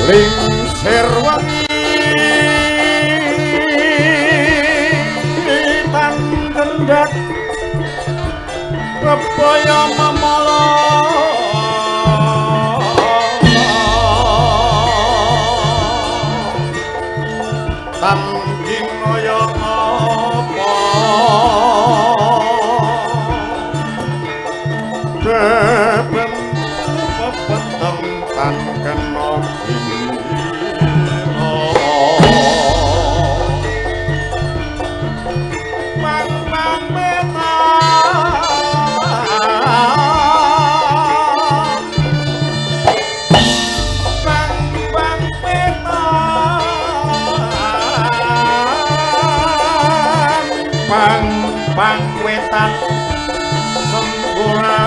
lingsir wengi tan kendhat bebaya memala tan kinaya apa beben pepeteng tan kena pang wetan sempurna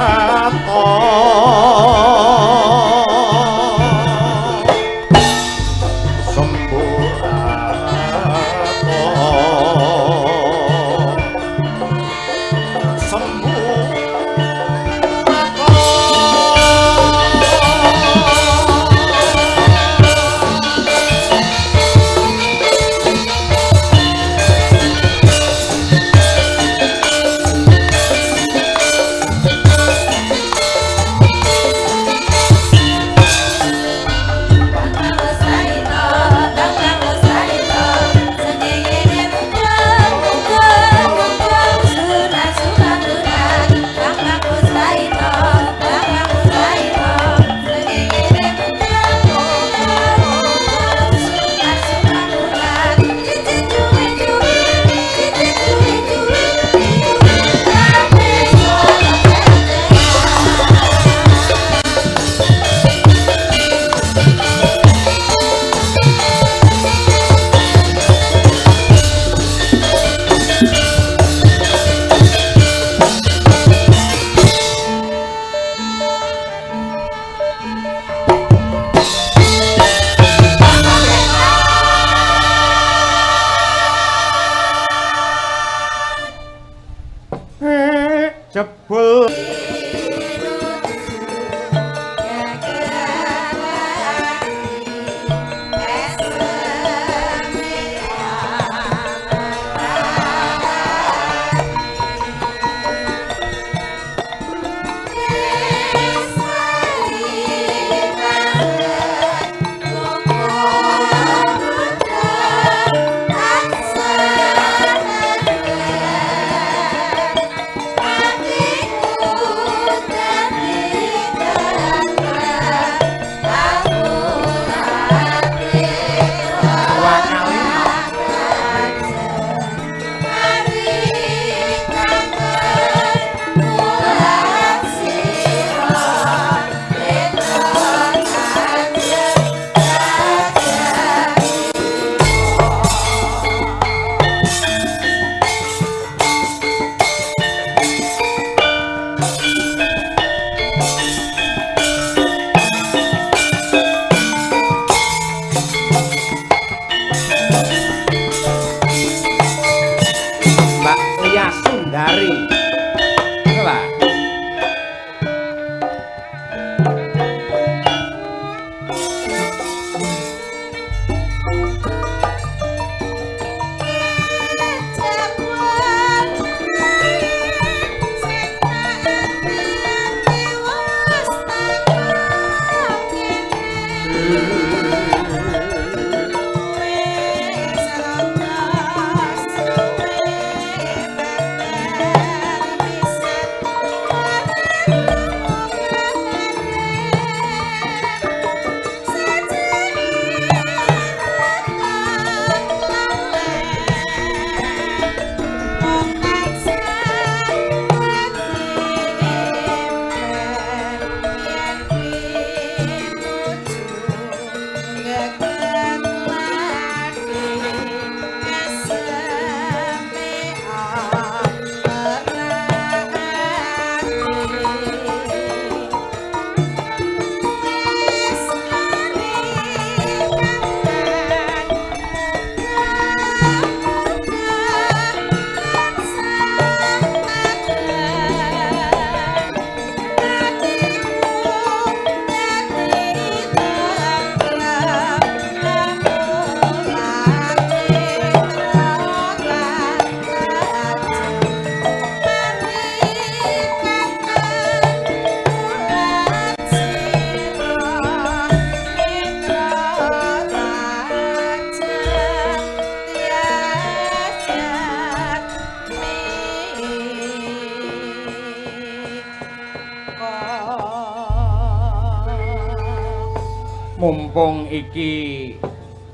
Mumpung iki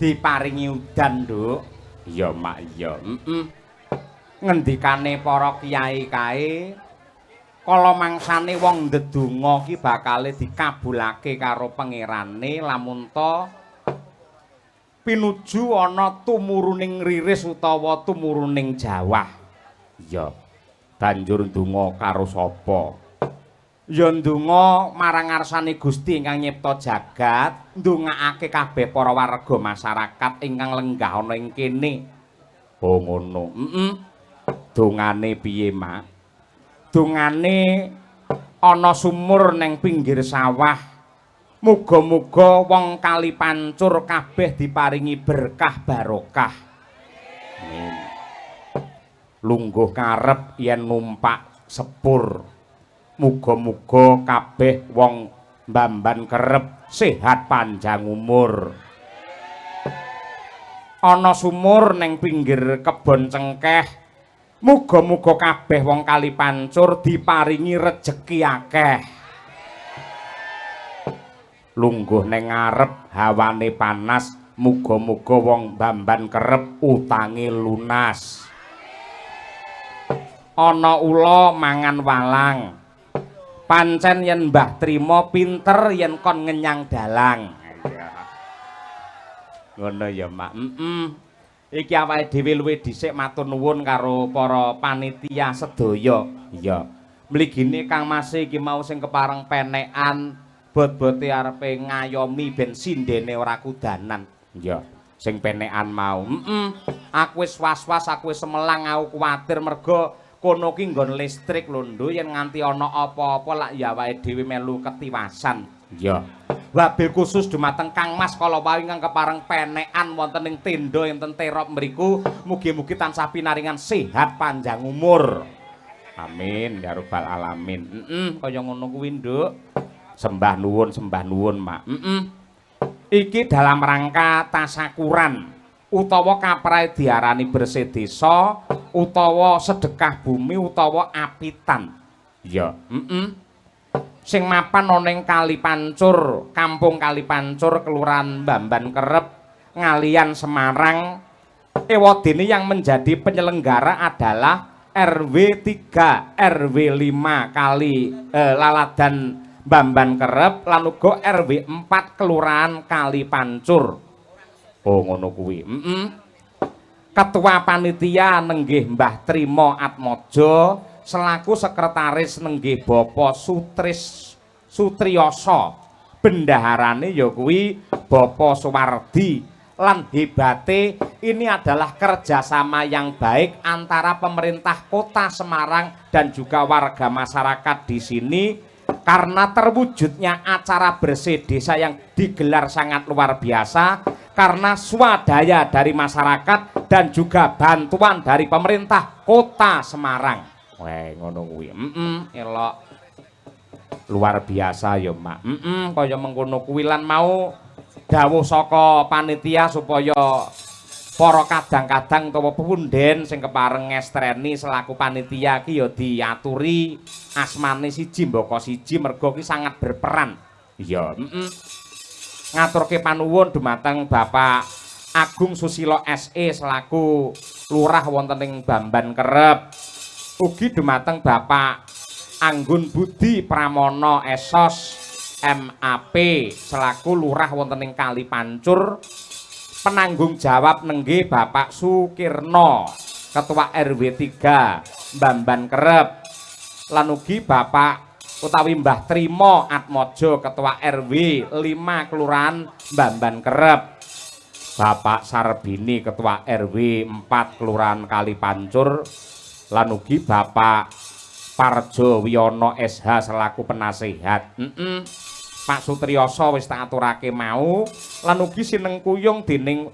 diparingi udan, Nduk. Iya, Mak, iya. Ngendikane para kiai kae kala mangsane wong ndedonga ki bakale dikabulake karo pangerane lamun ta pinuju ana tumuruning riris utawa tumuruning jawah. Iya. Banjur ndonga karo sapa? Ya ndonga marang ngarsane Gusti ingkang nyipta jagat, ndongaake kabeh para warga masyarakat ingkang lenggah ana ing kene. Oh ngono. Dongane piye, Mak? Dongane ana sumur neng pinggir sawah. Muga-muga wong kali pancur kabeh diparingi berkah barokah. Amin. Lungguh karep yen numpak sepur. Muga-muga kabeh wong mbamban kerep sehat panjang umur. Ana sumur neng pinggir kebon cengkeh. Muga-muga kabeh wong kali pancur diparingi rejeki akeh. Lungguh neng ngarep hawane panas. Muga-muga wong mbamban kerep utange lunas. Ana ula mangan walang. Pancen yen Mbah Trima pinter yen kon ngenyang dalang. Ngono ya, Mak. Iki awake dhewe luwih dhisik matur nuwun karo para panitia sedaya. Iya. Mligine Kang Mas iki mau sing kepareng penekan bot-bote arepe ngayomi ben sindene ora kudanan. Iya. Sing penekan mau. Aku wis was-was, aku wis semelang, aku kuwatir merga kono ki nggon listrik lho Nduk, yen nganti ana apa-apa lak ya awake dhewe melu ketiwasan. Iya. Wabil khusus dumateng Kang Mas kala wau ingkang kepareng penekan wonten ing tenda enten terop mriku, mugi-mugi tansah pinaringan sehat panjang umur. Amin ya rabbal alamin. Kaya ngono kuwi Nduk. Sembah nuwun, Mak. Iki dalam rangka tasakuran utawa kaprahe diarani bersih desa utawa sedekah bumi utawa apitan. Ya, sing mapan ana ing Kali Pancur, Kampung Kali Pancur, Kelurahan Mbamban Kerep, Ngalian Semarang. Ewadene yang menjadi penyelenggara adalah RW 3, RW 5 Kali Laladan Mbamban Kerep lan uga RW 4 Kelurahan Kali Pancur. Oh ngono kuwi. Ketua panitia nenggih Mbah Trima Atmaja, selaku sekretaris nenggih Bapak Sutriyasa. Bendaharane ya kuwi Bapak Suwardi. Lan hebate ini adalah kerjasama yang baik antara pemerintah Kota Semarang dan juga warga masyarakat di sini. Karena terwujudnya acara bersih desa yang digelar sangat luar biasa karena swadaya dari masyarakat dan juga bantuan dari pemerintah Kota Semarang. Weh ngono kuwi. Elok. Luar biasa ya, Mak. Kaya mengkono kuwi lan mau dawuh saka panitia supaya para kadang-kadang utawa punden sing kepareng ngestreni selaku panitia ki ya diaturi asmane siji mbaka siji merga ki sangat berperan. Iya, ngaturke panuwun dumateng Bapak Agung Susilo SE selaku lurah wonten ing Bamban Kerep. Ugi dumateng Bapak Anggun Budi Pramono Esos MAP selaku lurah wonten ing Kali Pancur. Penanggung jawab nenggih Bapak Sukirno, Ketua RW 3 Mbamban Kerep. Lan ugi Bapak utawi Mbah Trima Atmaja, Ketua RW 5 Kelurahan Mbamban Kerep. Bapak Sarbini, Ketua RW 4 Kelurahan Kali Pancur. Lan ugi Bapak Parjo Wiyono SH selaku penasehat. Pak Sutriyasa wis tak aturake mau lan ugi sinengkuyung dening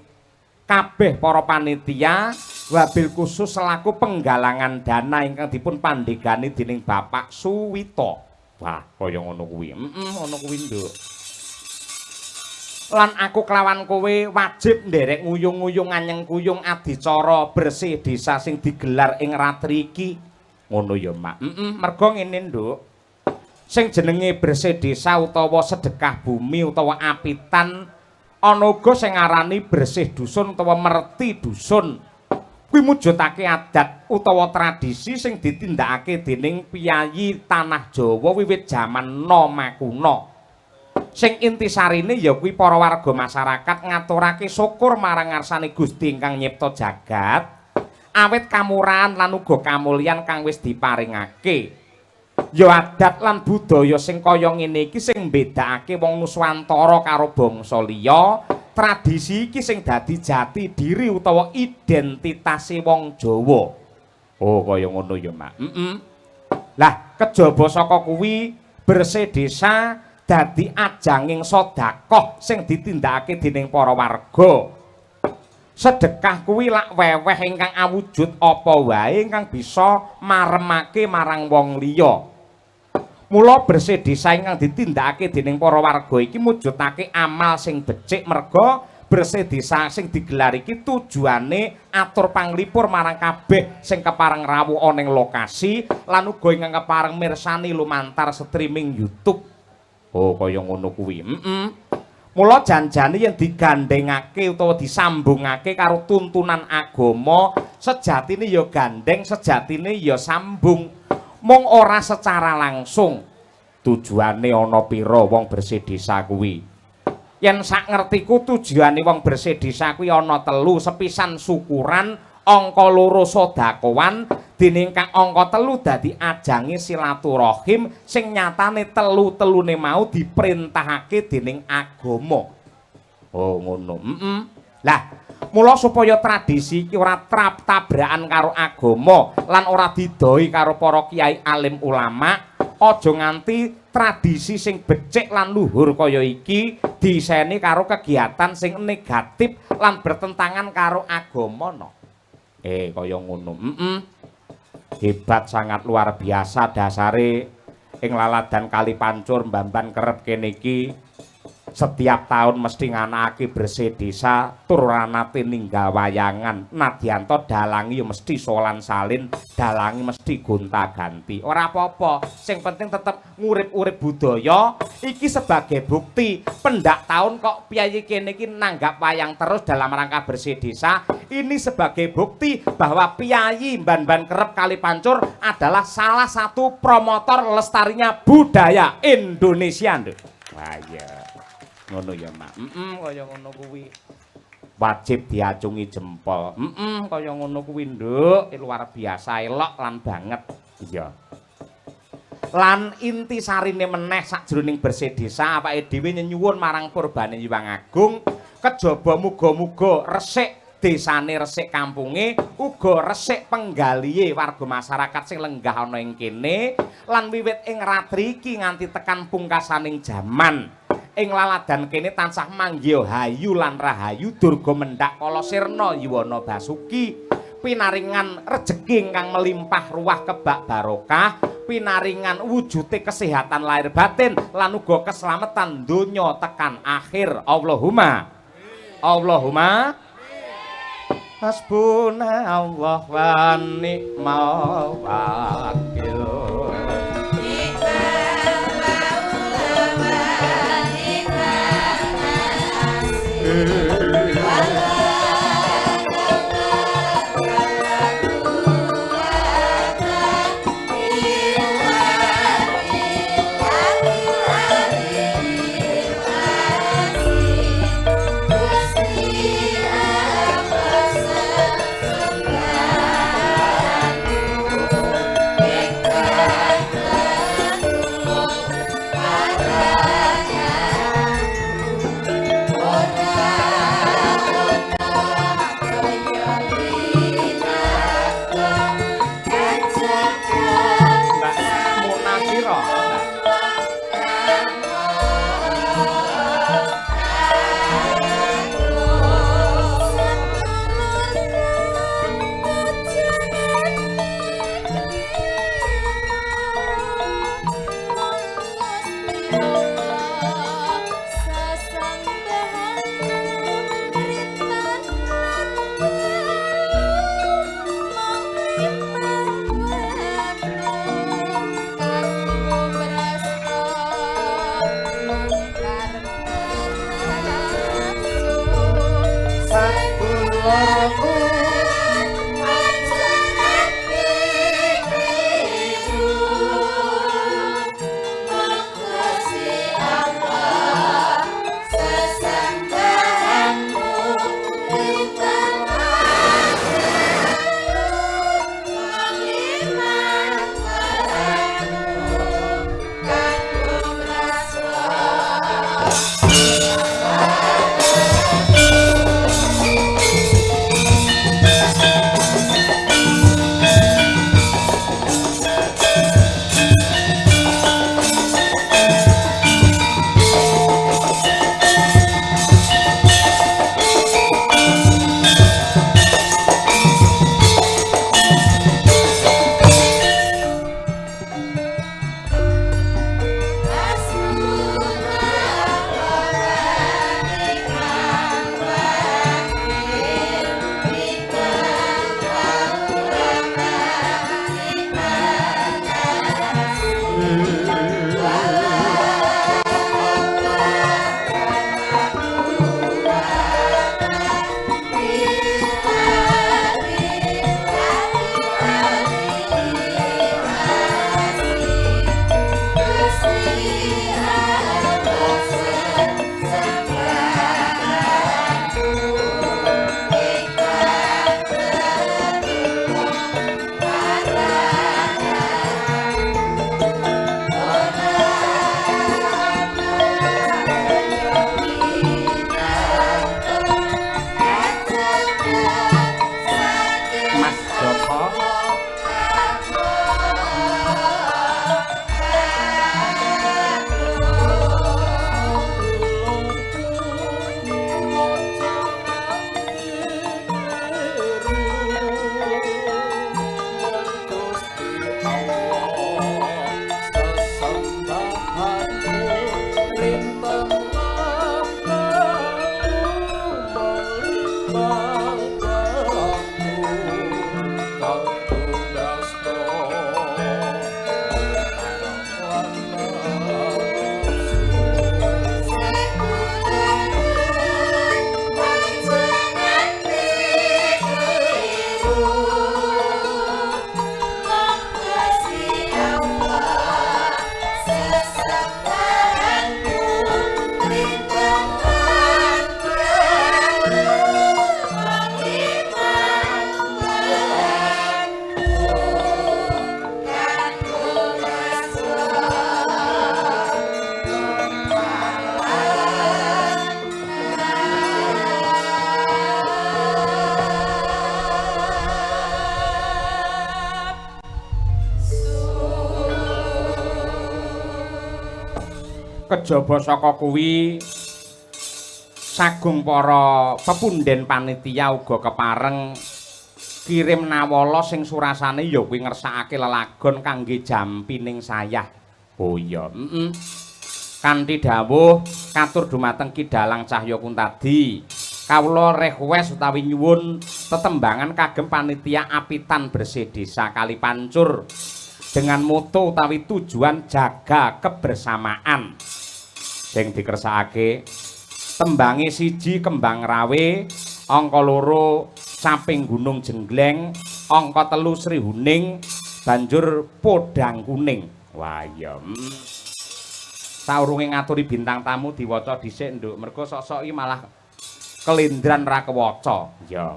kabeh para panitia wabil khusus selaku penggalangan dana ingkang dipun pandegani dening Bapak Suwito. Wah, kaya ngono kuwi. Ngono kuwi, Nduk. Lan aku kelawan kowe wajib nderek nguyung-nguyung anyeng kuyung adicara bersih desa sing digelar ing ratri iki. Ngono ya, Mak. Mergo ngene, Nduk. sing jenenge bersih desa utawa sedekah bumi utawa apitan, ana uga sing ngarani bersih dusun utawa merti dusun. Kuwi mujudake adat utawa tradisi sing ditindakake dening piyayi tanah Jawa wiwit jaman Nama kuna. Sing intisarine ya kuwi para warga masyarakat ngaturake syukur marang ngarsane Gusti ingkang nyipta jagat, awit kamurahan lan uga kamulyan kang wis diparingake. Ya adat lan budaya sing kaya ngene iki sing mbedakake wong Nuswantara karo bangsa liya. Tradisi iki sing dadi jati diri utawa identitase wong Jawa. Oh, kaya ngono ya, Mak. Lah, kejaba saka kuwi bersih desa dadi ajanging sedekah sing ditindakake dening para warga. Sedekah kuwi lak weweh ingkang awujud apa wae ingkang bisa maremake marang wong liya. Mula bersih desa ingkang ditindakake dening para warga iki mujudake amal sing becik merga bersih desa sing digelar iki tujuane atur panglipur marang kabeh sing kepareng rawuh ana ing lokasi lan uga ingkang kepareng mirsani lumantar streaming YouTube. Oh, kaya ngono kuwi. Mula janjane yen digandhengake utawa disambungake karo tuntunan agama, sejatine ya gandeng, sejatine ya sambung. Mung ora secara langsung. Tujuane ana pira wong bersih desa kuwi? Yen sak ngertiku tujuane wong bersih desa kuwi ana 3, sepisan syukuran, angka 2 sedekawan, dene kang angka 3 dadi ajange silaturahim sing nyatane telu-telune mau diperintahake dening agama. Oh, ngono. Lah, mula supaya tradisi iki ora tabrakan karo agama lan ora didoi karo para kiai alim ulama, aja nganti tradisi sing becik lan luhur kaya iki diseni karo kegiatan sing negatif lan bertentangan karo agama no. Kaya ngono. Hebat, sangat luar biasa dasare ing laladan Kali Pancur Mbamban Kerep kene iki. Setiap tahun mesti nganakake bersih desa tur ranate ninggal wayangan. Nadyanto dalangi ya mesti solan salin, dalangi mesti gonta-ganti. Ora apa-apa, sing penting tetep ngurip-urip budaya. Iki sebagai bukti pendak tahun kok piyayi kene iki nanggap wayang terus dalam rangka bersih desa. Ini sebagai bukti bahwa piyayi Mbamban Kerep Kali Pancur adalah salah satu promotor lestarinya budaya Indonesia. Wah iya. Ngono ya, Mak. Kaya ngono kuwi. Wajib diacungi jempol. Kaya ngono kuwi, Nduk. Luar biasa elok lan banget. Iya. Lan intisarine meneh sakjroning bersih desa awake dhewe nyuwun marang Purbane Hyang Agung kejaba muga-muga resik desane, resik kampunge, uga resik penggalihe warga masyarakat sing lenggah ana ing kene lan wiwit ing ratri iki nganti tekan pungkasaning jaman. Ing laladan kene tansah manggih hayu lan rahayu durga mendak kala sirna yuwana basuki pinaringan rejeki ingkang melimpah ruah kebak barokah pinaringan wujude kesehatan lahir batin lan uga keselamatan donya tekan akhir. Allahumma hasbuna Allah wa ni'mal wakil. Kejaba saka kuwi sagung para pepundhen panitia uga kepareng kirim nawala sing surasane ya kuwi ngersakake lelagon kangge jampining sayah. Oh iya, kanthi dawuh katur dumateng Ki Dalang Cahya Kuntadi. Kawula request utawi nyuwun tetembangan kagem panitia apitan bersih desa Kalipancur dengan moto utawi tujuan jaga kebersamaan. Sing dikersakake tembange siji Kembang Rawe, angka loro Saping Gunung Jenggleng, angka telu Sri Huning, banjur Podang Kuning. Wah iya. Saurunge ngaturi bintang tamu diwaca dhisik, Nduk. Mergo sok-sok iki malah kelindran ra kewaca. Ya.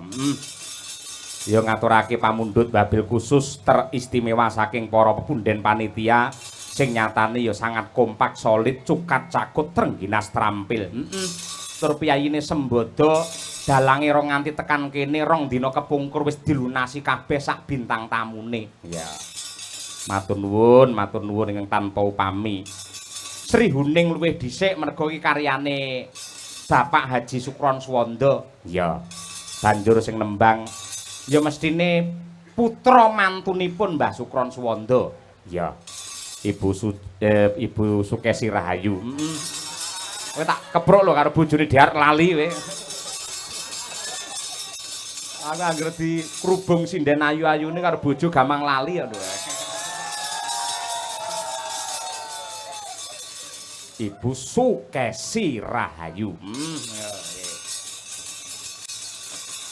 Ya ngaturake pamundhut wabil khusus teristimewa saking para pepundhen panitia sing nyatane ya sangat kompak solid cukat cakut trengginas trampil. Tur piyayine Sembodo dalange rong nganti tekan kene rong dina kepungkur wis dilunasi kabeh sak bintang tamune. Ya. Matur nuwun ingkang tanpa upami. Sri Huning luwih dhisik merga iki karyane Bapak Haji Sukron Swanda. Ya. Banjur sing nembang ya mestine putra mantunipun Mbah Sukron Swanda. Ya. Ibu Sukesi Rahayu. Kowe tak kepruk lho karo bojone Diar lali kowe. Aku anggere di kerubung sinden ayu-ayune karo bojo gampang lali ya lho. Ibu Sukesi Rahayu.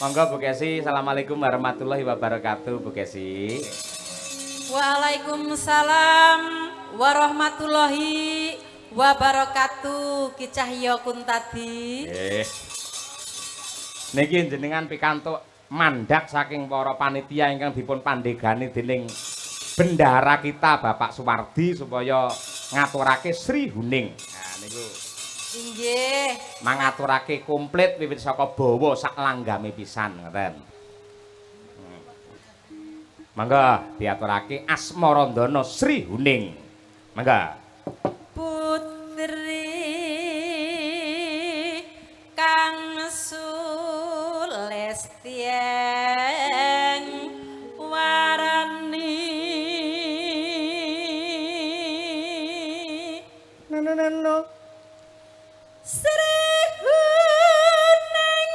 Monggo Bu Kesi, Assalamualaikum warahmatullahi wabarakatuh Bu Kesi. Waalaikumsalam warahmatullahi wabarakatuh. Ki Cahya Kuntadi. Niki jenengan pikantuk mandak saking para panitia ingkang dipun pandegani dening bendahara kita Bapak Suwardi supaya ngaturake Sri Huning. Nah niku. Inggih. Mangaturake komplit wiwit saka bawa sak langgame pisan ngoten. Mangga diaturake Asmarandana Sri Huning. Mangga. Putri Kang Sulestieng warani No. Sri Huning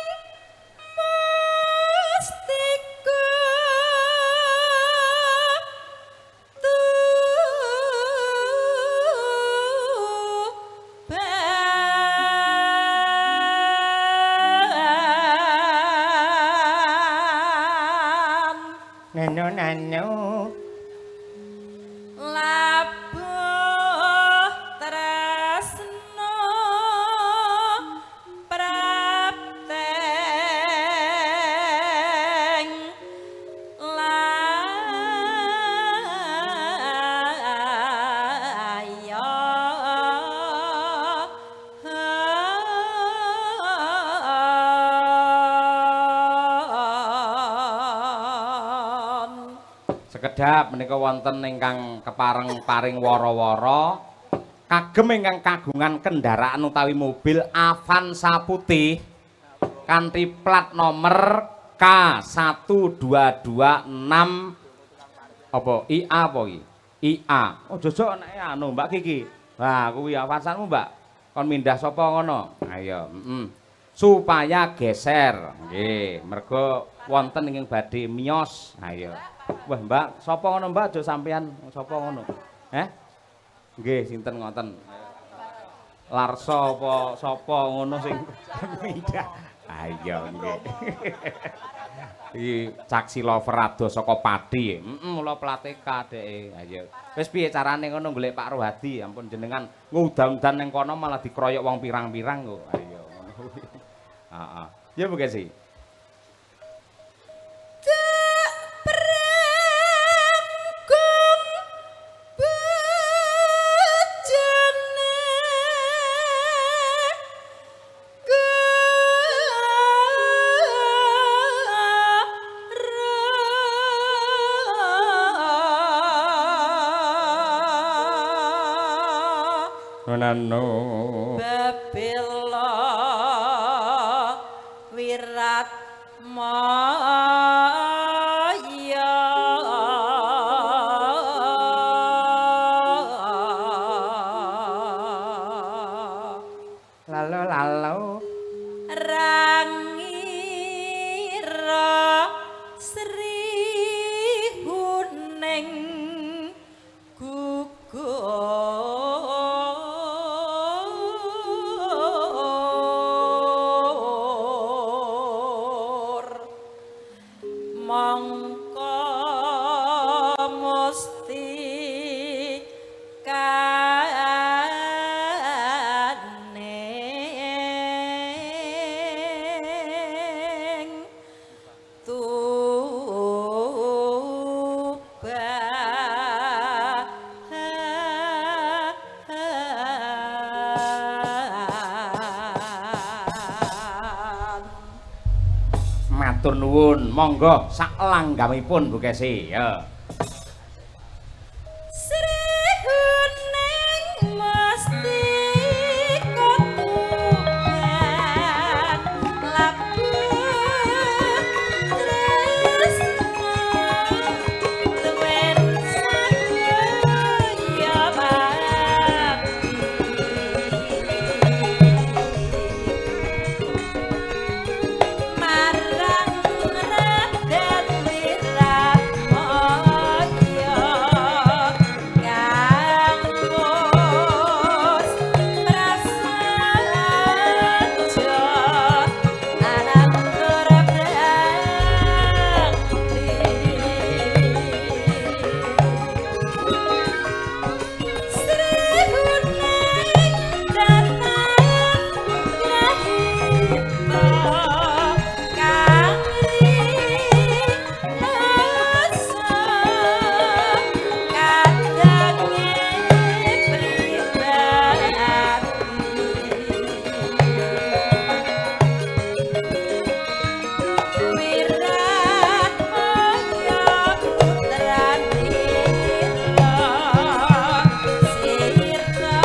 Mustika Nano labuh tresno prapteng layan. sekedhap menika wonten ingkang kepareng paring wara-wara kagem ingkang kagungan kendaraan utawi mobil Avanza putih kanthi plat nomor K1226 apa IA apa iki? IA. Oh jojok anake anu Mbak Kiki. Lah kuwi awasanmu, Mbak. Kon mindah sapa ngono? Ayo, supaya geser. Nggih, mergo wonten ingkang badhe miyos. Ayo. Wah, Mbak, sapa ngono, Mbak? Aja sampean sapa ngono. Nggih, sinten ngoten? Larsa apa sapa ngono sing mindah. Ayo nggih. Iki caksi lover adoh saka Pati. Mula Plateka dheke. Ayo. Wis piye carane ngono golek Pak Rohadi? Ampun jenengan ngudam-udan ning kono malah dikeroyok wong pirang-pirang kok. Ayo ngono kuwi. Heeh. Ya Bu Kesi. Nano Bebela Wirat Maya Lalo Rangira Sri Huning gugur mongko musti kaneng matur nuwun, monggo sak langgamipun Bu Kesi. Ya. Sri Huning mesti kotuban labu tresna tuwen saya bakti marang Raden Wirat Maya kampus prasaja anandur brakti Sri Huning datang grahita kang rasa kadange pribadi Wirat Maya putrane sirta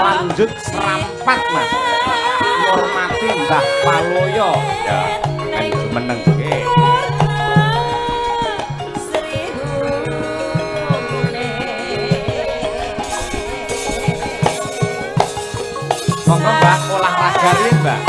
Lanjut serampat Mas. Hormati Mbah Paloyo. Ya, kan jumeneng nggih. Monggo Mbak olahraga riyen, Mbak.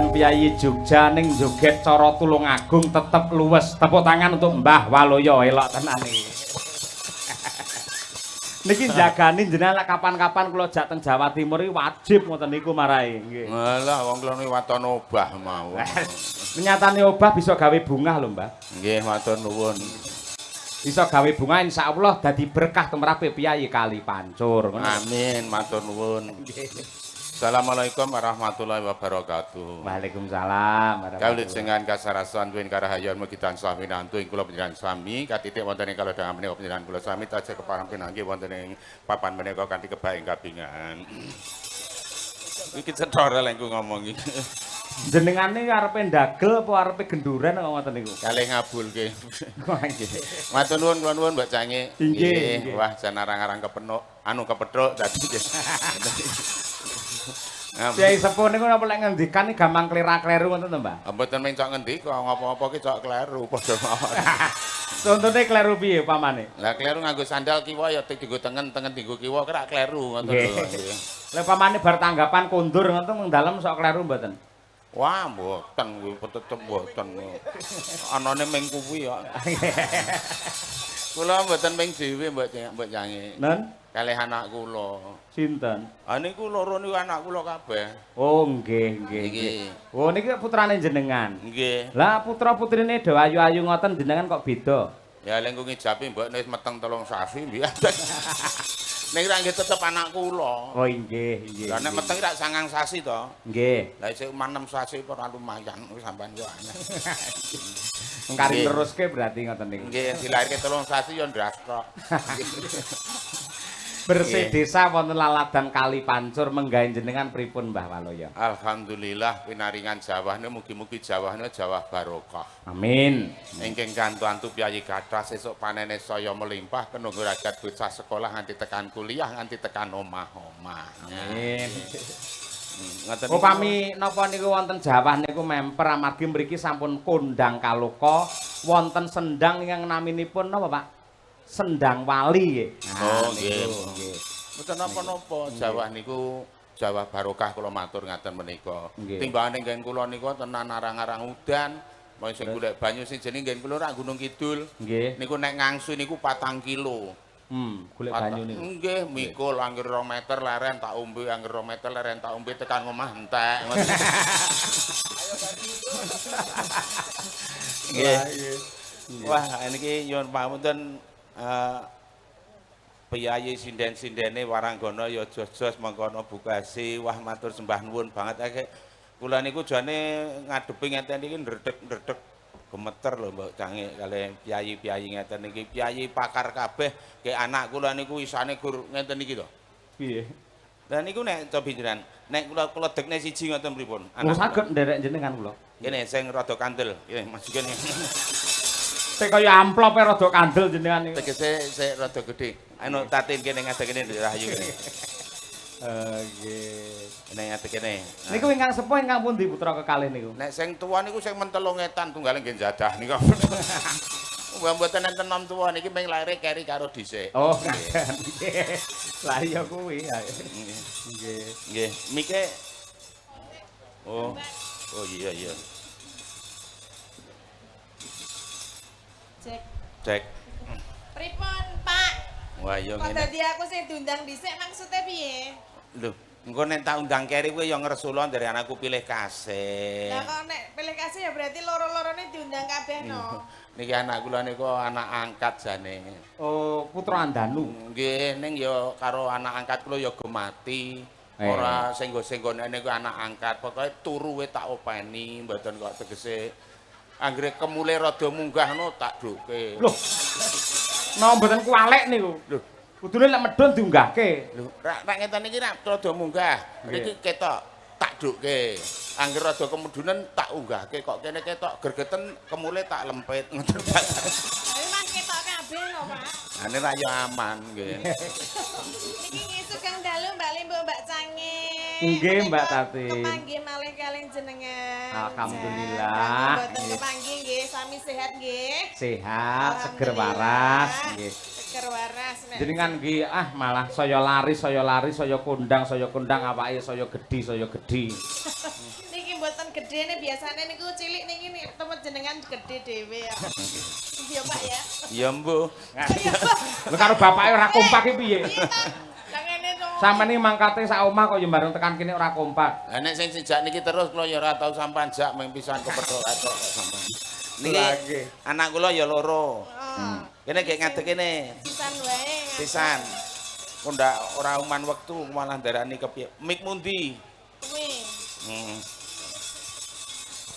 dan Piyayi Jogja ning joget cara Tulungagung tetep luwes. Tepuk tangan untuk Mbah Waloyo elok tenan iki. Niki jagani jenengan kapan-kapan kula jak teng Jawa Timur iki wajib ngoten niku marahi nggih. Alah wong kula niki waton obah mau. Nyatane obah bisa gawe bungah lho, Mbah. Nggih matur nuwun. Bisa gawe bunga insyaallah dadi berkah tumrape Piyayi Kali Pancur. Amin matur nuwun. Assalamualaikum warahmatullahi wabarakatuh. Waalaikumsalam. Kaulit dengan kasarasan duwin karahayan mugi tansah winantu ing kula panjenengan sami katitik wonten ing kalodhangan menika panjenengan kula sami tansah keparampen nggih wonten ing papan menika kanthi kebaing kabingan. Iki cethora lengku ngomong iki. Jenengane arepe ndagel apa arepe genduren kok ngoten niku? Kalih ngabulke. Matur nuwun kula nuwun Mbak Cange. Nggih. Wah jan arang-arang kepenuk anu kepethuk dadi. Kyai sepuh niku napa lek ngendikan iki gampang klera-kleru ngoten to, Mbah? Mboten mung cok ngendika ngapa-ngapa ki cok kleru padha mawon. Contone kleru piye pamane? Lah kleru nganggo sandal kiwa ya dienggo tengen dienggo kiwa kira kleru ngoten lho. Lek pamane bar tanggapan kondur ngoten mung dalem sok kleru mboten? Wah, mboten kuwi tetep mboten. Anane ming kuwi ya. Kula mboten ming dhewe Mbak Cange. Nen? Kalih anak kula. Sinten? Ah niku loro niku anak kula kabeh. Oh, nggih, nggih, nggih. Oh, niki putrane jenengan. Nggih. Lah putra-putrine do ayu-ayu ngoten jenengan kok beda? Ya lengku ngijapi mbok wis meteng 3 sasi mbiyen. Ning ra nggih tetep anak kula. Oh, nggih, nggih. Lah nek meteng ra 9 sasi to. Nggih. Lah isih 6 sasi ora lumayan sampean yo aneh. Engkari teruske berarti ngoten niku. Nggih, dilahirke 3 sasi yo ndras kok. Bersih desa wonten laladan Kali Pancur menggawe jenengan pripun Mbah Waloyo? Alhamdulillah pinaringan jawahne mugi-mugi jawahne jawah barokah. Amin. Ingkang kantu-antu Piyayi kathah sesuk panene saya melimpah kenunggu ragat bocah sekolah nganti tekan kuliah nganti tekan omah-omah. Amin. Ngoten niku. Upami napa niku wonten jawah niku memper amargi mriki sampun kondang kaloka wonten sendang ingkang naminipun napa Pak? Sendang Wali nggih. Oh nggih. Mboten napa-napa jawah niku jawah barokah kula matur ngaten menika. Timbangane nggen kula niku tenan arang-arang udan, mau sing golek banyu sing jenenge nggen kula ra Gunung Kidul. Nggih. Niku nek ngangsu niku 4 kilo. Golek banyu niku. Nggih, mikul anggere 2 meter leren tak ombe, anggere 2 meter leren tak ombe tekan omah entek. Nggih. Wah, niki nyuwun pamunten Piyayi sinden-sindene Waranggana ya jos-jos mengkono bukasi. Wah matur sembah nuwun banget kula niku jane ngadepi ngeten iki ndredeg-ndredeg gemeter lho Mbak Cange kalih piyayi-piyayi ngeten iki. Piyayi pakar kabeh ke anak kula niku isane gur ngeten iki to. Piye? Lah niku nek coba jenengan nek kula dekne siji ngoten pripun? Anak saged nderek jenengan kula. Kene sing rada kandel. Kene maju kene. Teh kaya amplop e rada kandel jenengan niku. Tegese sik rada gedhe. Anu tatin kene ngadeg kene rahayu kene. Nggih. Kene ngadeg kene. Niku ingkang sepuh ingkang pundi putra kekalih niku? Nek sing tuwa niku sing mentelung etan tunggale nggih jadah niku. Wah mboten enten nom tuwa niki ming laire keri karo dhisik. Oh, nggih. Lah iya kuwi. Nggih. Nggih, mike. Oh. Oh iya iya. Cek. Pripun, Pak? Wah iya Kok ngene. dadi aku sing diundang dhisik maksudnya piye? Lho, engko nek tak undang keri kuwi ya ngresula dari anakku pilih kasih. Lah kok nek pilih kasih ya berarti loro-lorone diundang kabeh no. Niki anak kula niku anak angkat jane. Oh, putra Andanu. Nggih, ning ya karo anak angkat kula ya gemati. Ora senggo-senggone niku anak angkat. Pokoke turuwe tak openi, mboten kok tegese anggere kemule rada munggah no tak duke. Loh. Napa mboten kualek niku? Lho, Kudune lek medhun diunggahke. lho, rak ngeten iki rak rada munggah. Iki ketok tak duke. Anggere rada kemudunen tak unggahke kok kene ketok gregeten kemule tak lempit ngoten. Tapi mas ketok kabeh lho, Pak. Ane ra yo aman nggih. Niki ngesuk Kang Dalu Mbak Limbo Mbak Cange. Nggih, Mbak Tati. Kepanggih malih kalih jenengan. Alhamdulillah. Mboten kepanggih nggih, sami sehat nggih. Sehat, seger waras nggih. Seger waras nek. Jenengan nggih malah saya lari, saya kondang awake saya gedhi, saya gedhi. Niki mboten gedhe gedene biasane niku cilik niki nek temen jenengan gede dhewe ya. Iya Pak ya. Ya mbuh. Lho karo bapake ora kompak iki piye? Iya ta. Lah ngene to. Sampeyan iki mangkate sak omah kok ya bareng tekan kene ora kompak. Lah nek sing sejak niki terus kula ya ora tau sampean jak ming pisan kepethuk atok sampean. Niki Lagi. anak kula ya loro. Oh. Kene gek ngadeg kene. Pisan wae. Pisan. Kok ndak ora uman wektu malah ndarani kepiye. Mik mundi? Kuwi. Heeh.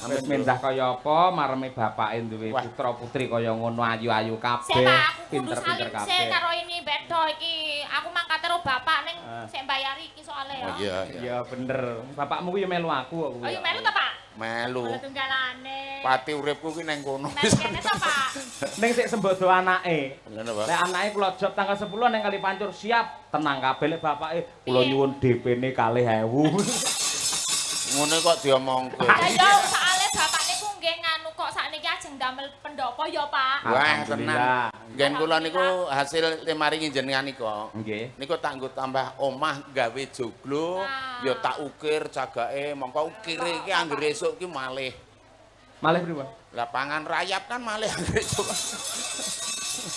Wis mendah kaya apa mareme bapake duwe Wah. putra putri kaya ngono ayu-ayu Sik kabeh, Pak, aku kudu pinter-pinter salim sik kabeh. karo ini bedo iki. Aku mangkat karo bapak ning sik mbayari iki soalé ya. Oh iya iya. Iya bener. Bapakmu ku ya melu aku kok. Oh, iya melu ta, Pak? Melu. Bola tunggalane. Pati uripku ki nang kono. Melu kene ta, Pak? Ning sik sembodo anake. Ngono, Pak. Lek anake kula job tanggal 10 ning kali pancur siap, tenang kabeh lek bapake kula Piye? nyuwun DP-ne 2.000. Ngono kok diomongke. Ya yo soalé bapak niku nggih nganu kok sakniki ajeng damel pendopo ya, Pak. Wah, Alhamdulillah. tenan. Ngen kula niku hasil maringi jenengan niku. Nggih. Niku tak nggo tambah omah gawe joglo, Nah. ya tak ukir jagake, mongko ukire iki anggere esuk ki malih. Malih pripun? Lah pangan rayap kan malih anggere esuk.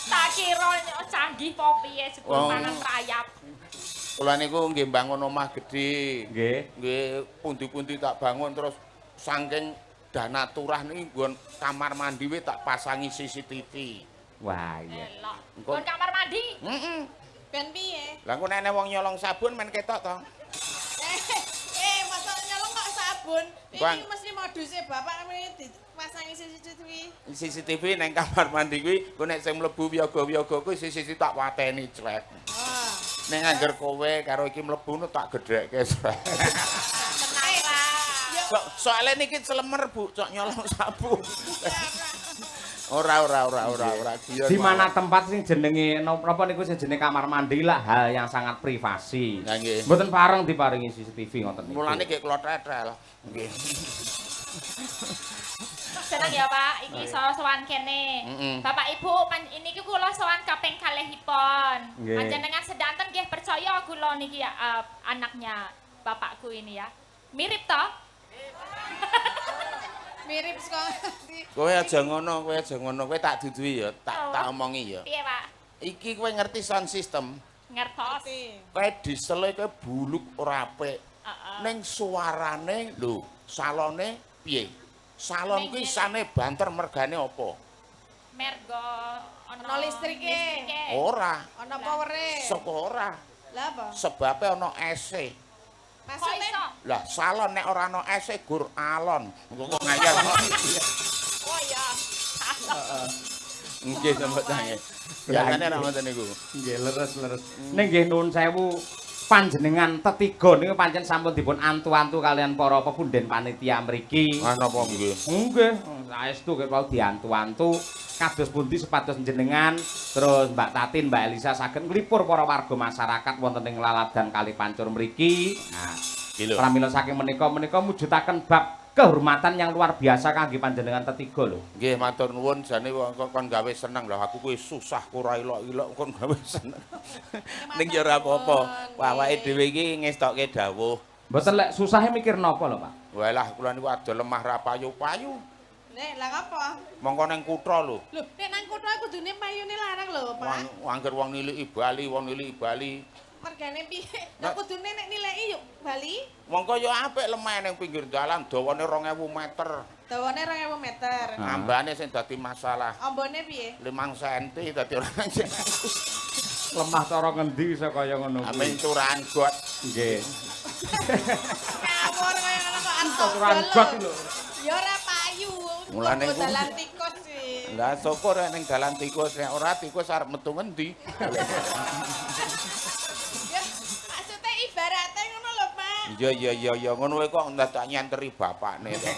Tak kira canggih po piye sebut Oh. pangan rayap. Kula niku nggih bangun omah gedhe. Nggih. Nggih pundi-pundi tak bangun terus saking dana turah niki nggon kamar mandi we tak pasangi CCTV. Wah, iya. Elok. Engko- Kon kamar mandi. Heeh. Ben piye? Lah engko nek ana wong nyolong sabun men ketok to. Masa nyolong kok sabun. Bang. Iki mesti moduse bapak kami dipasangi CCTV. CCTV nang kamar mandi kuwi engko nek sing mlebu wiyaga-wiyaga kuwi CCTV tak wateni cret. Oh. Ning angger kowe karo iki mlebu tak gedhekke cret. Tenang, Pak. Soale niki celemer Bu, cok nyolong sabun. Ora. Guyon Di wae. mana tempat sing jenenge napa niku sing jenenge kamar mandi lah hal yang sangat privasi. Nah, nggih. Mboten pareng diparingi CCTV ngoten niku. Mulane nggih kula tetel. Nggih. Seneng ya, Pak. Iki sowan kene. Mm-mm. Bapak Ibu, ini ki kula sowan kaping kalihipun. Nggih. Panjenengan sedanten nggih percaya kula niki ya anaknya bapakku ini ya. Mirip toh? Mirip sekali. Kowe aja ngono, kowe tak duduhi ya, tak omongi ya. Piye, Pak? Iki kowe ngerti sound system. Ngertos. Kowe diesel kowe buluk ora apik. Heeh. Ning suarane lho, salone piye? Salon kuwi Ning- sane banter mergane apa? Mergo Ono listrike. Ora, Ono powere. saka ora. Lah apa? Sebabe ana ese. Kok Maksudnya iso? Lah salon nek ora ana ese gur alon. Engko kok ngayal. Oh ya. Nggih sampe tangi. Biasane ora ngoten niku. Nggih, leres. Ning nggih nuwun sewu panjenengan tetiga niku pancen sampun dipun antu-antu kalian para pepunden panitia mriki. Napa nggih? Nggih, saestu kek wau diantu-antu kados pundi supados jenengan terus Mbak Tatin, Mbak Elisa saged nglipur para warga masyarakat wonten ing laladan Kali Pancur mriki. Nah, Iki lho. pramila saking menika mujudaken bab kehormatan yang luar biasa kangge panjenengan tetiga lho. Nggih matur nuwun jane wong kon gawe seneng lho aku kuwi susah ora ilok-ilok kon gawe seneng. Ning ya ora apa-apa. Awake dhewe iki ngestokke dawuh. Mboten lek susahe mikir napa lho, Pak? Walah kula niku ada lemah ra payu-payu. Nek lah apa? Mongko nang kutha lho. Lho, nek nang kutha kudune payune larang lho, Pak. Angger wong niliki Bali, Mergane piye? Nek kudune nek nilai yuk Bali, Mongko ya apik lemah ning pinggir dalan dawane 2000 meter. dawane 2000 meter. Ambane sing dadi masalah. Ambone piye? 5 cm dadi ora Lemah cara ngendi iso kaya ngono kuwi? amen curahan got. Nggih. Ngawur kaya ngono kok arep Aturan got lho. Ya ora payu. Mulane Kok ku- dalan tikus sih. Lah sapa rek ning dalan tikus nek ora tikus arep metu ngendi? Ya, maksudnya ibaratnya ngono lho, Pak. Iya ngono wae kok ndak nyanteri bapakne to.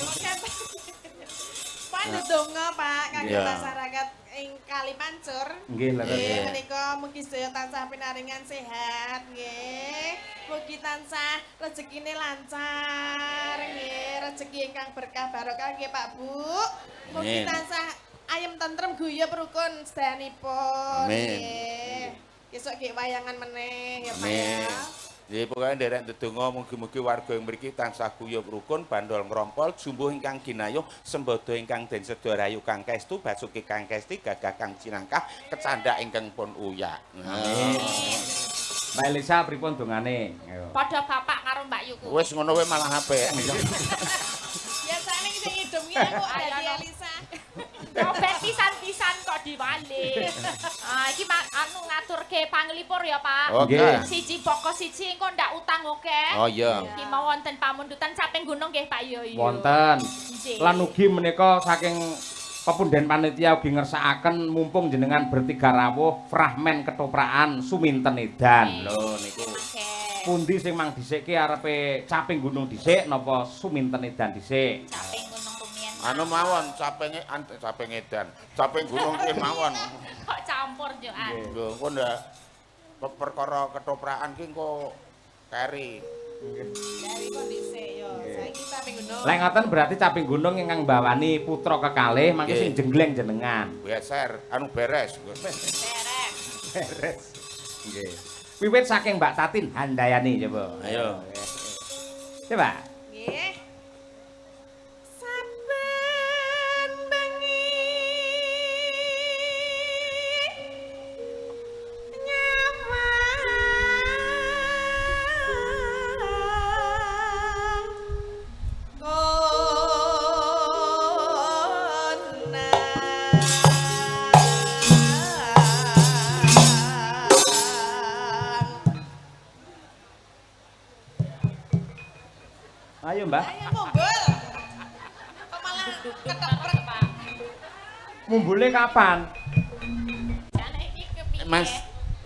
Pak ndonga, Pak, kangge Iya. masyarakat ing Kali Pancur. Nggih, leres. Nggih, menika mugi sedaya tansah pinaringan sehat, nggih. Mugi tansah rezekine lancar, nggih. Rezeki ingkang berkah barokah nggih, Pak Bu. Mugi Amin. tansah ayem tentrem guyub rukun sedayanipun, Amin. nggih. Besok nggih wayangan meneh ya, Pak Amin. ya. Nggih pokoke nderek ndedonga mugi-mugi warga ing mriki tansah guyub rukun, bandol ngrompol, jumbuh ingkang ginayuh, sembada ingkang den sedya rayu Kang Kestu, basuki Kang Kesti, gagah Kang Cinangkah, kecandak ingkang pun uyak. Amin. Mbak Elisa pripun dongane? Padha bapak karo Mbak Yuku. Wis ngono wae malah apik. Biasane sing ngidumke aku Ayo, dadi no. Elisa. Nyobet pisan-pisan kok diwali. Iki anu ngaturke panglipur ya, Pak. Oke. Siji pokok siji engko ndak utang oke. Oh iya. Iki mau wonten pamundutan saping gunung nggih Pak Yoyo. Wonten. Nggih. Lan ugi menika saking pepunden panitia ugi ngersakaken mumpung jenengan bertiga rawuh fragmen ketoprakan Suminten Edan. Lho niku. Oke. Pundi sing mang dhisike arepe Caping Gunung dhisik napa Suminten Edan dhisik? Saping gunung rumiyin. Anu mawon caping edan. Caping gunung ki mawon. Kok campur yo ah. Lho engko ndak perkara ketoprakan ki engko keri. Dari kondisi yo. Saiki sampe gunung. Lek ngoten berarti Caping Gunung ingkang bawani putra kekalih mangke sing jengleng jenengan. Beser, anu beres. Beres. Nggih. Wiwit saking Mbak Tatin handayani coba. Ayo. Coba. Nggih. Saben bengi Ayo Mbak. Ayo mumbul. Kok malah keteprek, Pak. Mumbule kapan? Jane iki kepiye? Mas,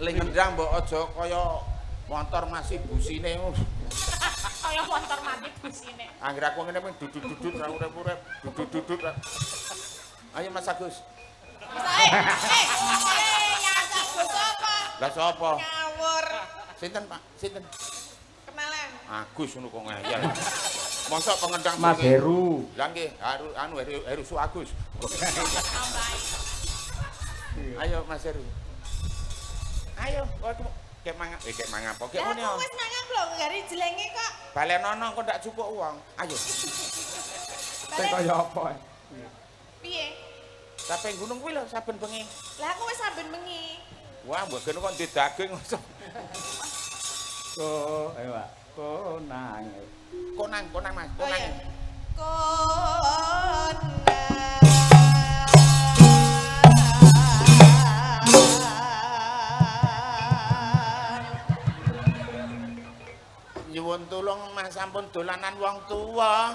ling ngendang mbok aja kaya motor masih busine. Kaya motor mati busine. Angger aku ngene ping dudut-dudut ra urip-urip, dudut-dudut. Ayo Mas Agus. Yang Agus apa? Lah sapa? Ngawur. Sinten Pak? Sinten? Kenalan. Agus ngono kok ngayal. Mosok pengendang Mas bengi. Heru. Lah nggih, Heru Su Agus. Tambahi. Ayo Mas Heru. Ayo, kok kek mangan, kek mangan apa? Kek Lah ngene. aku wis mangan lho, gari jelenge kok. Balenono kok ndak cukup uang. Ayo. Sing kaya apa? Piye? Caping gunung kuwi lho saben bengi. Lah aku wis saben bengi. Wah, mbok kene kok ndek daging. Ayo Mbak. Konang. Konang Mas, Oh konang. iya. Nyuwun tulung Mas sampun dolanan wong tuwa.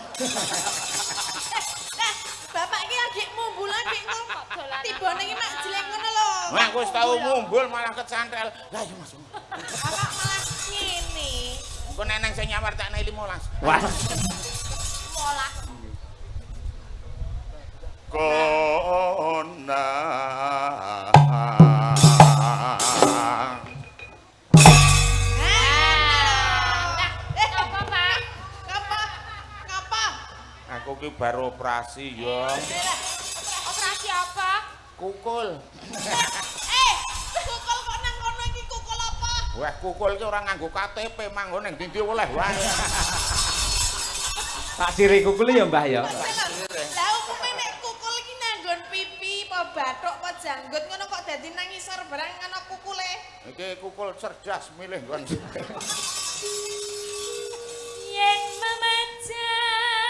Lah, bapak iki lagi mumbul lagi kok. Dolanan. Tibane iki mak jelek ngono lho. Wah, aku wis tau mumbul malah kecantel. Lah iya Mas. Bapak malah ngene. Kok neneng sing nyawar tak naik 15. Wah. Molas. Apa, Pak? Ngapa? Aku ki baru operasi ya. Operasi apa? Kukul. Kukul kok nang kono iki kukul apa? Wah, kukul ki ora nganggo KTP, manggo ning ndi oleh wae. Tak siri kukuli ya Mbah ya. Lah umume nek kukul iki nanggon pipi apa bathuk apa janggut ngono kok dadi nang isor barang ana kukule. Iki kukul cerdas milih kon. Yen memajang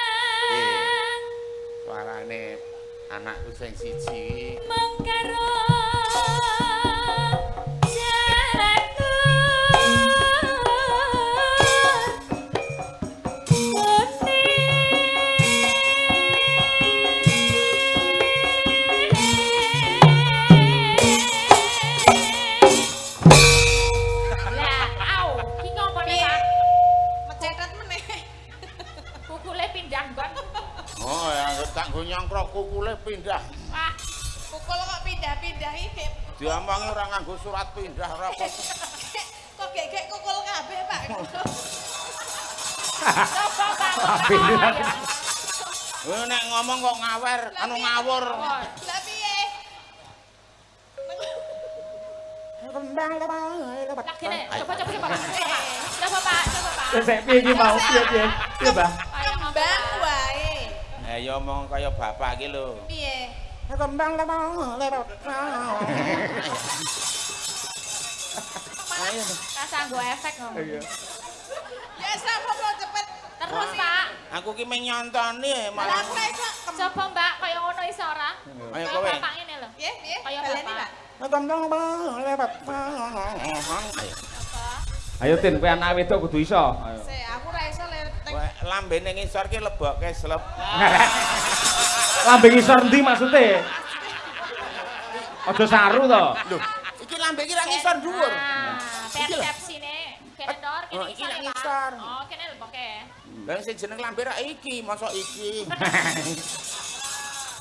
Suarane anakku sing siji. mengkaro Mecetet meneh. kukule pindah gon. Oh, ya tak go nyangkro kukule pindah. Wah, Kukul kok pindah-pindah iki. Diomongi ora nganggo surat pindah ora apa. Kok gek-gek kukul kabeh, Pak. coba Pak. Nek ngomong kok ngawer, anu ngawur. Lah piye? Lah gini, coba. Lah Coba Pak, coba Pak. Sik piye iki mau? Piye? Piye, Mbah? Kayak ngomong, Bang Pak. wae. Ya omong kaya bapak iki lho. Piye? Kembang lemong. Ayo. Rasa nggo efek ngomong. Iya. Ya apa cepet. Terus Pak, Aku ki menyontoni Malah malah. aku ra iso. coba Mbak kaya ngono iso ora? Ayo Kaya kowe. bapak ngene lho. Piye? Piye? Kaya Baleni, bapak. Pak. Kembang lewat. Apa? Ayo Tin, kowe anak wedok kudu iso. Ayo. Sik, aku ra iso Kowe lambene ngisor ki lebokke slep. Lambe ngisor ndi maksude? Aja saru to. Lho, iki lambe iki ra ngisor dhuwur. Persepsine kene ndor, kene Oh, iki isor nek ya, Pak. ngisor. Oh, kene leboke. Lah sing jeneng lambe ra iki, mosok iki.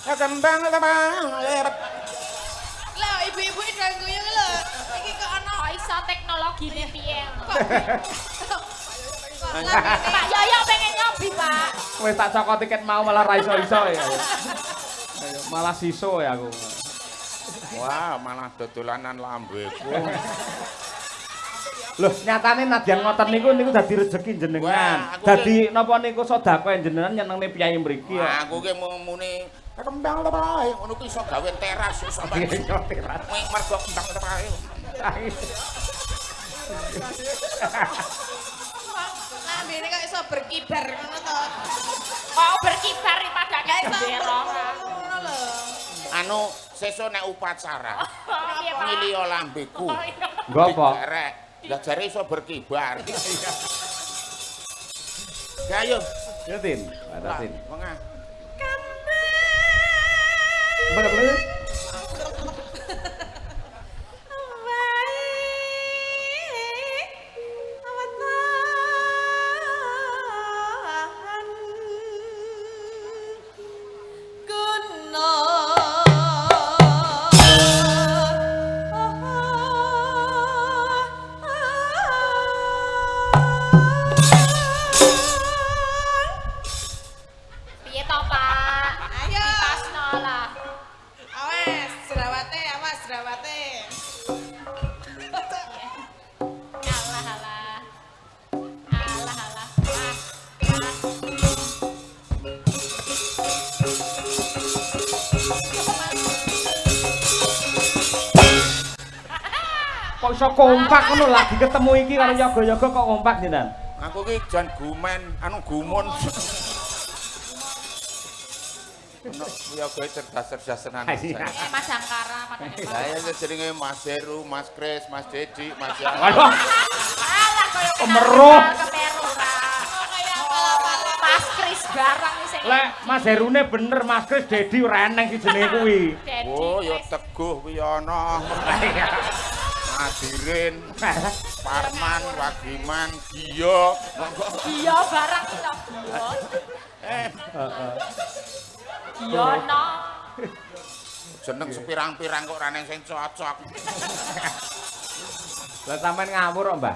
Kembang lewat. Lah ibu-ibu itu guyu lho. Iki kok ana Kok iso teknologine piye? kok Pak Yoyo pengen nyobi, Pak. Wis tak cokot tiket mau malah ra iso-iso ya. Ayo, malah siso ya aku. Wah, malah dodolanan lambeku. Loh, nyatane nadyan ngoten niku dadi rejeki Wah, jenengan. aku Dadi napa niku sedekah jenengan nyenengne piyai mriki Wah, ya. aku ki muni kembang lewat. Ngono ki iso gawe teras iso Iya, iya, teras. Mergo kembang lewat. lambene kok iso berkibar ngono to. Kok berkibar padane Lah iso bendera. ngono lho. Anu sesuk nek upacara Piye, Pak? ngiliyo lambeku. Oh, iya. Nggo apa? Digerek. Lah jare iso berkibar. Ya ayo. Ya Tin, ada Tin. Mengah. Bener-bener. Piye to, Pak? Ayo. Dipasno lah. Awas, jerawate, awas jerawate. Alah alah. Alah alah. Ah. Kok iso kompak ngono lagi ketemu iki karo yoga-yoga kok kompak jenengan? Aku ki jan gumen, anu gumun. Ya kowe cerdas-cerdas tenan. Iya. Mas Angkara padane, Pak. Saya jenenge Mas Heru, Mas Kris, Mas Dedi, Mas Yan. Waduh, Alah koyo Kemeruh. kemeru ra. Pas Kris barang iki sing. lek Mas Herune bener Mas Kris Dedi ora eneng ki jenenge kuwi. Dedi, Oh, ya Kris. Teguh kuwi ana. Adirin, Parman, Wagiman, Giyo. Iya barang iki to. Heeh. Iya no. Jeneng sepirang-pirang kok ora neng sing cocok. Lah sampean ngawur kok, Mbah?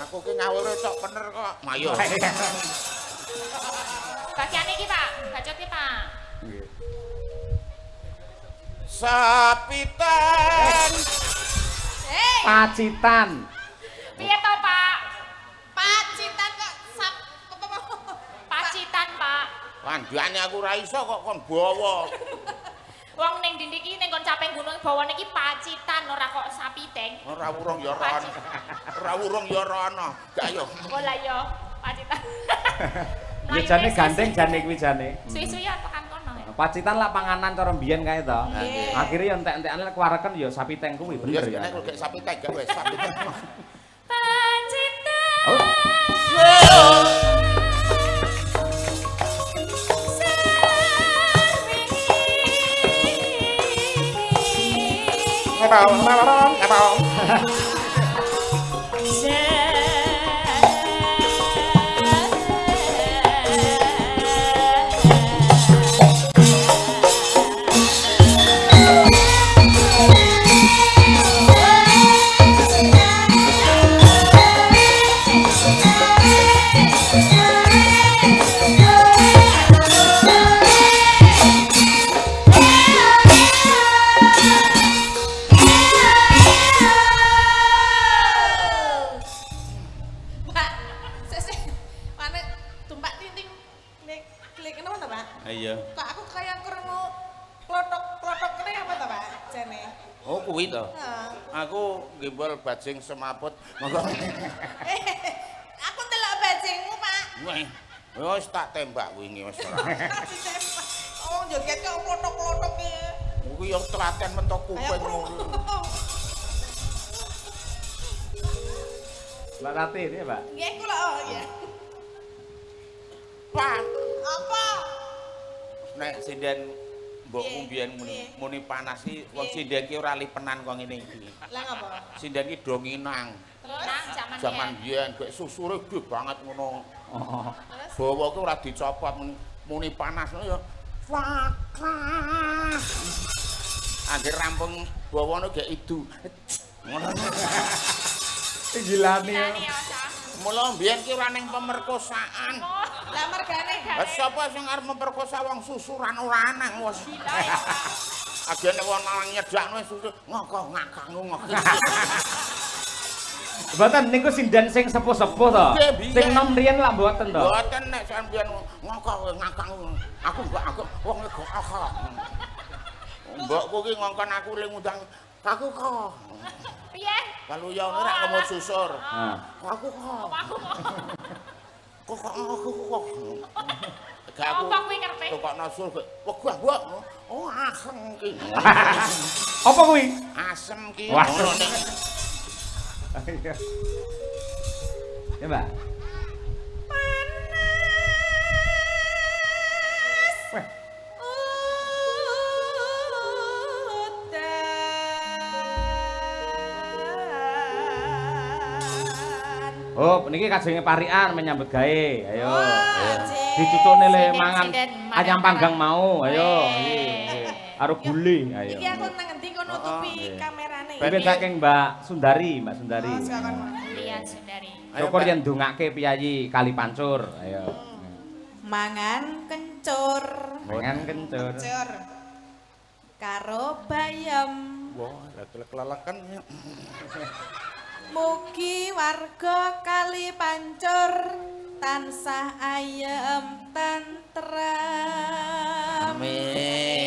Aku ki ngawure cok bener kok. Mayo. Bagian iki, Pak. Bacot iki, Pak. Sapitan. Hei, Pacitan. Piye to, Pak? pacitan kok Pacitan, Pak. Landiane aku ora iso kok kon bawa. Wong ning ndi iki ning kon caping gunung bawane iki pacitan ora kok sapiteng. Ora wurung ya ora ana. Ora wurung ya ora ana. Gak yo. Oh lah yo, pacitan. Ya jane gandeng jane kuwi jane. Suwi-suwi ya tekan kono ya. Pacitan lah panganan cara mbiyen kae to. Nggih. Akhire yo entek-entekan lek kuwareken ya sapi teng kuwi Ya bener ya. nek kok sapi teg gak wis sapi teg. Pacitan. Oh. jane. Oh kuwi to. Heeh. Aku gimbal bajing semaput. Monggo. Aku delok bajingmu, Pak. Wih. Wis tak tembak wingi wis ora. Ditembak. Oh, joget kok klothok-klothok iki. Kuwi yo telaten mentok kuping. Mbak Rati ini ya, Pak. Nggih kula oh ya. Pak, Apa? nek sinden mbokmu Piye? biyen Piye? muni panas iki wong Piye? sinden ki ora lipenan kok ngene iki. Lah ngapa? Sinden ki do nginang. Nang Zaman biyen gek susure gede banget ngono. Oh. Bawa ki ora dicopot muni panas ya. Fakah. Anggere rampung bawane gek idu. Ngono. Gilane. Mula mbiyen ki ora ning pemerkosaan. Lah mergane Lah sapa sing arep memperkosa wong susuran ora nang wis. Gila ya, Pak. Agene wong nang nyedakno susu ngokok ngakangmu ngok. Mboten niku sinden sing sepuh-sepuh to. Nggih, biyen. Sing nom riyen lak mboten to. Mboten nek sampeyan ngokok ngakangmu. Aku mbok aku wong ego akak. Mbokku ki ngongkon aku ling undang aku kok. Piye? Kalau ya ora kemut susur. Nah. Aku kok. Aku kok. Kok. Gak aku. Apa kuwi kerpe? Kok nasul wegah, Mbok. Oh, asem ki. Apa kuwi? Asem ki. Wah. Ngono ning. Ya, Mbak. Weh, oh, niki kajenge parikan menyambut gawe. Ayo. Ayo. Dicucukne le mangan ayam panggang mau. Ayo. Nggih. Karo gule. Ayo. Iki aku nang endi kok nutupi kamerane iki. Bebe saking Mbak Sundari, Mbak Sundari. Oh, silakan. Iya, Sundari. Syukur yen ndongake piyayi kali pancur. Ayo. Mangan kencur. Mangan kencur. Kencur. Karo bayam. Wah, lelek-lelekan. Mugi warga kali pancur tansah ayem tentrem. Amin.